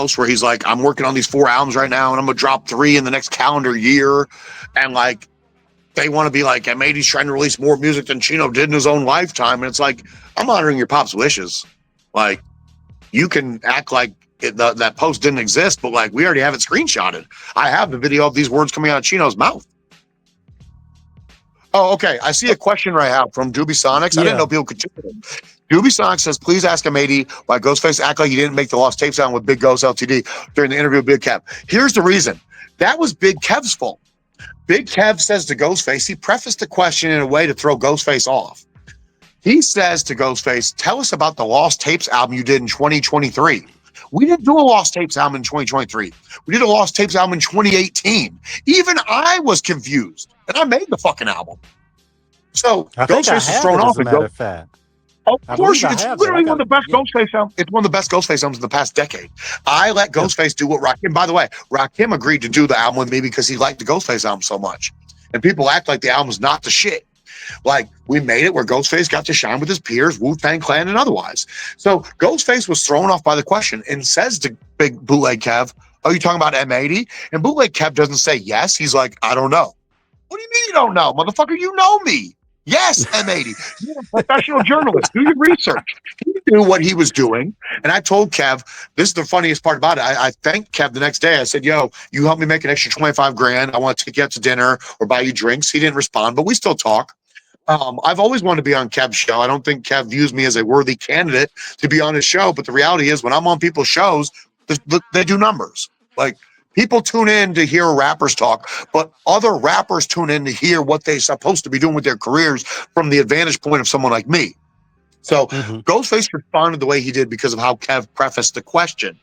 post where he's like, I'm working on these 4 albums right now, and I'm gonna drop 3 in the next calendar year, and like they want to be like M80's trying to release more music than Chino did in his own lifetime, and it's like I'm honoring your pop's wishes. Like you can act like that post didn't exist, but like we already have it screenshotted. I have the video of these words coming out of Chino's mouth. Oh, okay. I see a question right now from Doobie Sonics. I didn't know people could check it. Doobie Sonics says, please ask M80 why Ghostface act like he didn't make the Lost Tapes sound with Big Ghost LTD during the interview with Big Kev. Here's the reason. That was Big Kev's fault. Big Kev says to Ghostface, he prefaced the question in a way to throw Ghostface off. He says to Ghostface, tell us about the Lost Tapes album you did in 2023. We didn't do a Lost Tapes album in 2023. We did a Lost Tapes album in 2018. Even I was confused, and I made the fucking album. So Ghostface is thrown off. As a matter of fact. Of course, it's literally one of the best Ghostface albums. It's one of the best Ghostface albums in the past decade. I let Ghostface do what Rakim. By the way, Rakim agreed to do the album with me because he liked the Ghostface album so much. And people act like the album's not the shit. Like, we made it where Ghostface got to shine with his peers, Wu-Tang Clan and otherwise. So Ghostface was thrown off by the question and says to Big Bootleg Kev, are you talking about M80? And Bootleg Kev doesn't say yes. He's like, I don't know. What do you mean you don't know? Motherfucker, you know me. Yes, M80. You're a professional journalist. Do your research. He knew what he was doing. And I told Kev, this is the funniest part about it. I thanked Kev the next day. I said, yo, you helped me make an extra 25 grand. I want to take you out to dinner or buy you drinks. He didn't respond, but we still talk. I've always wanted to be on Kev's show. I don't think Kev views me as a worthy candidate to be on his show. But the reality is when I'm on people's shows, they do numbers. Like, people tune in to hear rappers talk, but other rappers tune in to hear what they're supposed to be doing with their careers from the advantage point of someone like me. So Ghostface responded the way he did because of how Kev prefaced the question.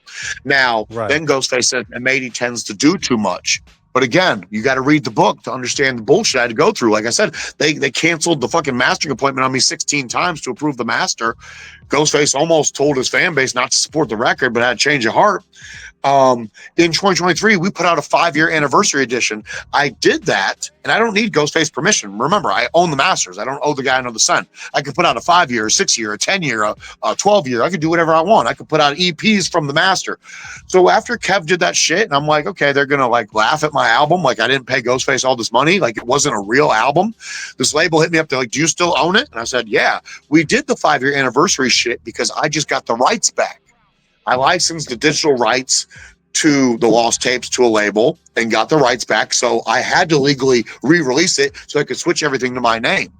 Now, then Ghostface said, M80 tends to do too much. But again, you got to read the book to understand the bullshit I had to go through. Like I said, they canceled the fucking mastering appointment on me 16 times to approve the master. Ghostface almost told his fan base not to support the record, but had a change of heart. In 2023, we put out a 5-year anniversary edition. I did that, and I don't need Ghostface permission. Remember, I own the masters. I don't owe the guy another cent. I could put out a 5-year, a 6-year, a 10-year, a 12-year. I could do whatever I want. I could put out EPs from the master. So after Kev did that shit, and I'm like, okay, they're gonna like laugh at my album, like I didn't pay Ghostface all this money, like it wasn't a real album. This label hit me up. They're like, do you still own it? And I said, yeah. We did the 5-year anniversary shit because I just got the rights back. I licensed the digital rights to the Lost Tapes to a label and got the rights back. So I had to legally re-release it so I could switch everything to my name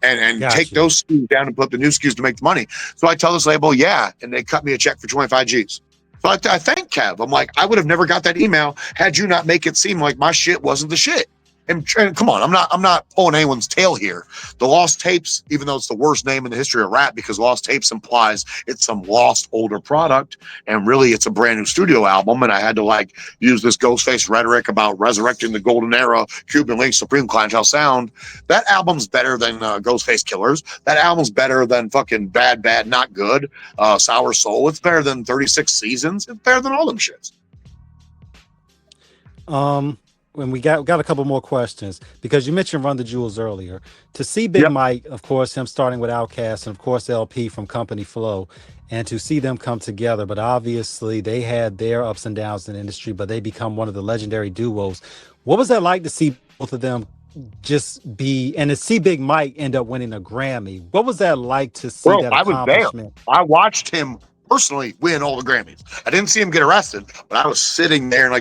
and take those SKUs down and put the new SKUs to make the money. So I tell this label, yeah, and they cut me a check for 25 G's. So I thank Kev. I'm like, I would have never got that email had you not make it seem like my shit wasn't the shit. And come on, I'm not pulling anyone's tail here. The Lost Tapes, even though it's the worst name in the history of rap, because Lost Tapes implies it's some lost older product, and really it's a brand new studio album. And I had to like use this Ghostface rhetoric about resurrecting the golden era, Cuban Link, Supreme Clientele sound. That album's better than Ghostface Killah'S. That album's better than fucking Bad Bad Not Good, Sour Soul. It's better than 36 Seasons. It's better than all them shits. When we got a couple more questions, because you mentioned Run the Jewels earlier. To see Big Mike, of course, him starting with Outkast, and of course LP from Company Flow, and to see them come together, but obviously they had their ups and downs in the industry, but they become one of the legendary duos. What was that like to see both of them just be, and to see Big Mike end up winning a Grammy? What was that like to see that accomplishment? I was there. I watched him personally win all the Grammys. I didn't see him get arrested, but I was sitting there and like